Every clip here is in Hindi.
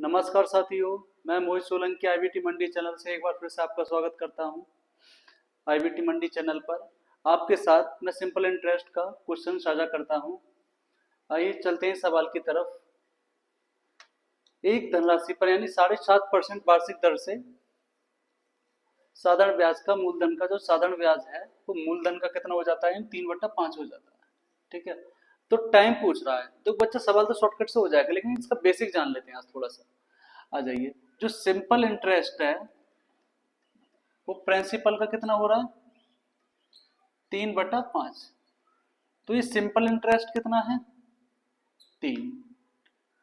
नमस्कार साथियों, मैं मोहित सोलंकी आईबीटी मंडी चैनल से एक बार फिर से आपका स्वागत करता हूं। आईबीटी मंडी चैनल पर आपके साथ मैं सिंपल इंटरेस्ट का क्वेश्चन साझा करता हूं। आइए चलते हैं सवाल की तरफ। एक धनराशि पर यानी 7.5% वार्षिक दर से साधारण ब्याज का मूलधन का जो साधारण ब्याज है वो मूलधन का कितना हो जाता है, 3/5 हो जाता है। ठीक है, तो टाइम पूछ रहा है तो बच्चा सवाल तो शॉर्टकट से हो जाएगा, लेकिन इसका बेसिक जान लेते हैं आज थोड़ा सा। आ जाइए, जो सिंपल इंटरेस्ट है वो प्रिंसिपल का कितना हो रहा है, 3/5। तो ये सिंपल इंटरेस्ट कितना है, 3।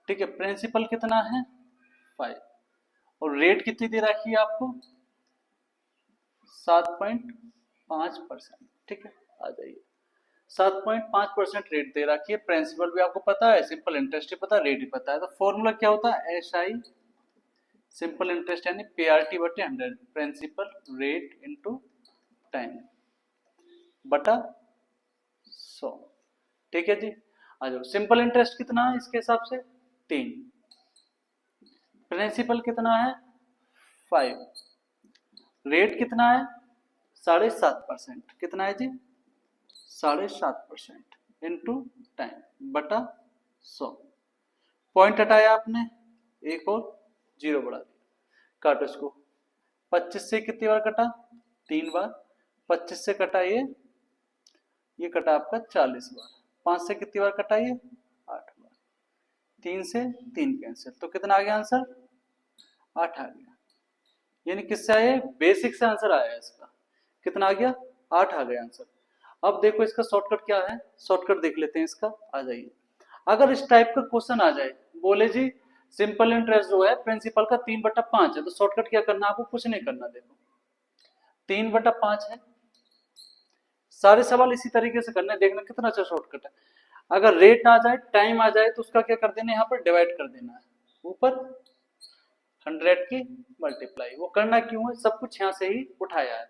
ठीक है, प्रिंसिपल कितना है, 5। और रेट कितनी दे रखी है आपको, 7.5%। ठीक है, आ जाइए, 7.5% रेट दे रखी है। प्रिंसिपल भी आपको पता है, सिंपल इंटरेस्ट ही पता है, रेट ही पता है। तो फॉर्मूला क्या होता है, SI सिंपल इंटरेस्ट यानी PRT/100, principal rate into time बटा 100। ठीक है जी, आ जाओ। सिंपल इंटरेस्ट कितना है इसके हिसाब से, 3। प्रिंसिपल कितना है, 5। रेट कितना है, 7.5%। कितना है जी, 7.5% इंटू टाइम बटा 100। पॉइंट हटाया आपने, एक और जीरो बढ़ा दिया। काटो इसको, 25 से कितनी बार कटा, 3 बार। 25 से कटा ये कटा आपका 40 बार। 5 से कितनी बार कटा, ये 8 बार। 3 से 3 कैंसिल, तो कितना आ गया आंसर, 8 आ गया। यानी किससे आया, बेसिक से आंसर आया है इसका। कितना आ गया, 8 आ गया आंसर। अब देखो इसका शॉर्टकट क्या है, शॉर्टकट देख लेते हैं इसका। आ जाइए, अगर इस टाइप का क्वेश्चन आ जाए, बोले जी सिंपल इंटरेस्ट जो है प्रिंसिपल का 3/5 है, तो शॉर्टकट क्या करना, आपको कुछ नहीं करना। देखो 3/5 है, सारे सवाल इसी तरीके से करने, देखना कितना अच्छा शॉर्टकट है। अगर रेट आ जाए, टाइम आ जाए, तो उसका क्या कर देना, यहाँ पर डिवाइड कर देना है, ऊपर 100 की मल्टीप्लाई। वो करना क्यों है, सब कुछ यहाँ से ही उठाया है।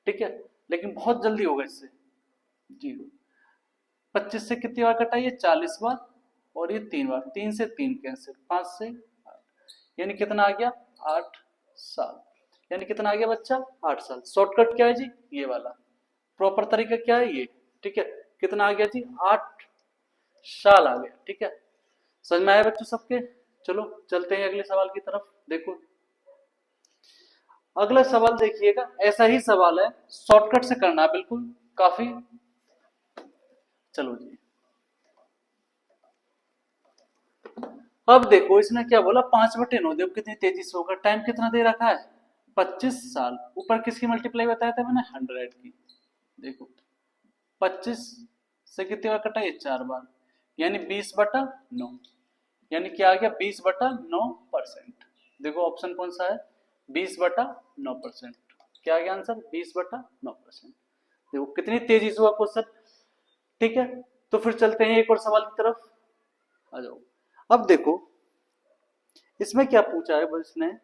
ठीक है, लेकिन बहुत जल्दी होगा इससे। जीरो, 25 से कितनी बार कटा, ये 40 बार। और ये 3 बार, 3 से 3 कैंसिल, 5 से 8। यानी कितना आ गया, 8 साल। यानी कितना आ गया बच्चा, 8 साल। शॉर्टकट क्या है जी, ये वाला। प्रॉपर तरीका क्या है, ये। ठीक है, कितना आ गया जी, 8 साल आ गया। ठीक है, समझ में आया बच्चों सबके। चलो चलते हैं अगले सवाल की तरफ। देखो अगला सवाल देखिएगा, ऐसा ही सवाल है, शॉर्टकट से करना है बिल्कुल, काफी। चलो जी, अब देखो इसने क्या बोला, 5/9। देखो कितनी तेजी से होगा, टाइम कितना दे रखा है, 25 साल। ऊपर किसकी मल्टीप्लाई बताया था मैंने, 100 की। देखो 25 से कितनी बार कटा, ये 4 बार। यानी 20/9। यानी क्या आ गया, 20/9%। देखो ऑप्शन कौन सा है, 20/9%। क्या आ गया आंसर, 20/9%। देखो कितनी तेजी से हुआ क्वेश्चन। ठीक है, तो फिर चलते हैं एक और सवाल की तरफ। आ जाओ, अब देखो इसमें क्या पूछा है, बस इसने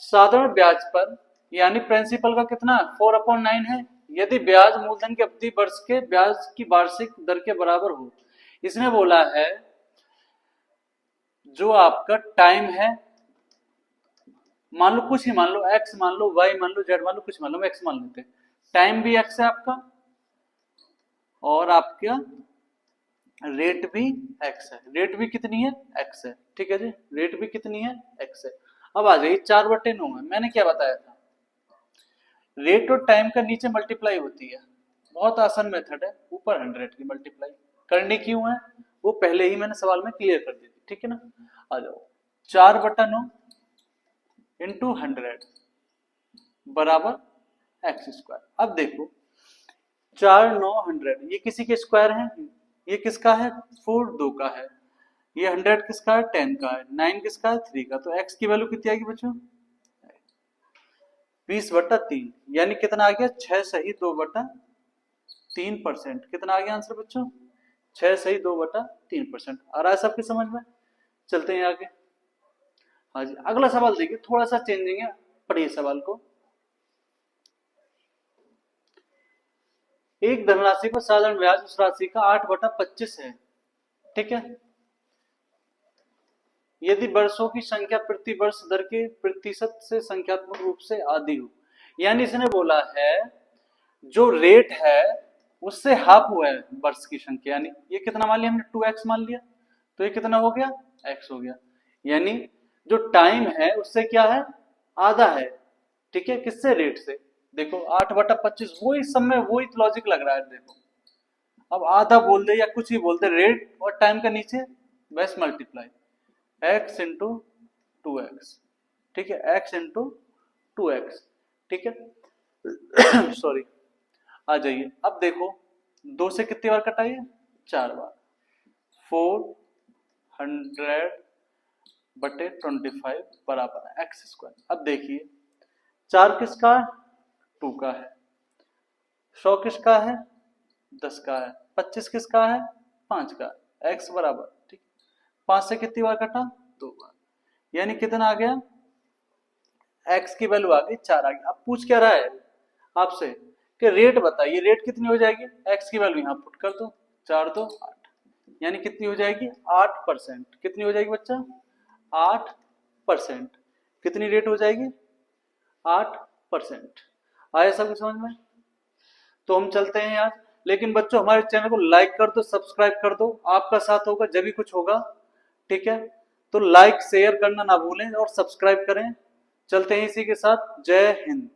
साधारण ब्याज पर यानी प्रिंसिपल का कितना, 4/9 है, यदि ब्याज मूलधन की अवधि वर्ष के ब्याज की वार्षिक दर के बराबर हो। इसने बोला है जो आपका टाइम है, मान लो कुछ ही मान लो, एक्स मान लो, वाई मान लो, जेड मान लो, कुछ मान लो, एक्स मान लेते हैं। टाइम भी एक्स है आपका, और आपका रेट भी एक्स है। रेट भी कितनी है, एक्स है। ठीक है जी, रेट भी कितनी है, एक्स है। अब आ जाइए, 4/9 है, मैंने क्या बताया था, रेट और टाइम का नीचे मल्टीप्लाई होती है। बहुत आसान मेथड है, ऊपर 100 की मल्टीप्लाई करनी क्यों है, वो पहले ही मैंने सवाल में क्लियर कर दी थी। ठीक है ना, आ जाओ, 4/9 इंटू 100 बराबर x²। अब देखो 4×9 100, ये किसी के स्क्वायर है, ये किसका है, 4 2 का है। ये 100 किसका है, 10 का है। 9 किसका है, 3 का। तो x की वैल्यू कितनी आएगी बच्चों, 20/3। यानी कितना आ गया, 6 सही 2/3%। कितना आ गया आंसर बच्चों, 6 सही 2/3%। आ रहा है सबके समझ में। चलते हैं आगे। हाँ जी, अगला सवाल देखिए, थोड़ा सा चेंजिंग है, पढ़िए सवाल को। एक धनराशि पर साधारण ब्याज उस राशि का 8/25 है। ठीक है, यदि वर्षों की संख्या प्रति वर्ष दर के प्रतिशत से संख्यात्मक रूप से आधी हो। यानी इसने बोला है जो रेट है उससे हाफ हुआ है वर्ष की संख्या, यानी ये कितना मान लिया हमने 2x मान लिया, तो ये कितना हो गया x हो गया, यानी जो टाइम है उससे क्या है आधा है। ठीक है, किससे रेट से, देखो 8/25 वही सब में वही लॉजिक लग रहा है। देखो अब आधा बोल दे या कुछ ही बोल दे, रेट और टाइम का नीचे बस मल्टीप्लाई x इंटू 2x। ठीक है, x इंटू 2x। ठीक है सॉरी, आ जाइए अब देखो 2 से कितनी बार कटाइए 4 बार, 400/25 बराबर एक्स स्क्वायर। अब देखिए 4 किसका है 2 का है, 100 किसका है 10 का है, 25 किसका है 5 का है, एक्स बराबर। ठीक, 5 से कितनी बार कटा 2 बार, यानी कितना आ गया एक्स की वैल्यू आ गई 4 आ गई। अब पूछ क्या रहा है आपसे कि रेट बताइए, रेट कितनी हो जाएगी, एक्स की वैल्यू यहाँ पुट कर दो, 4 2 8, यानी कितनी हो जाएगी 8%। कितनी हो जाएगी बच्चा 8%। कितनी रेट हो जाएगी 8%। आया सब समझ में? तो हम चलते हैं आज, लेकिन बच्चों हमारे चैनल को लाइक कर दो, सब्सक्राइब कर दो, आपका साथ होगा जब भी कुछ होगा। ठीक है, तो लाइक शेयर करना ना भूलें और सब्सक्राइब करें। चलते हैं इसी के साथ, जय हिंद।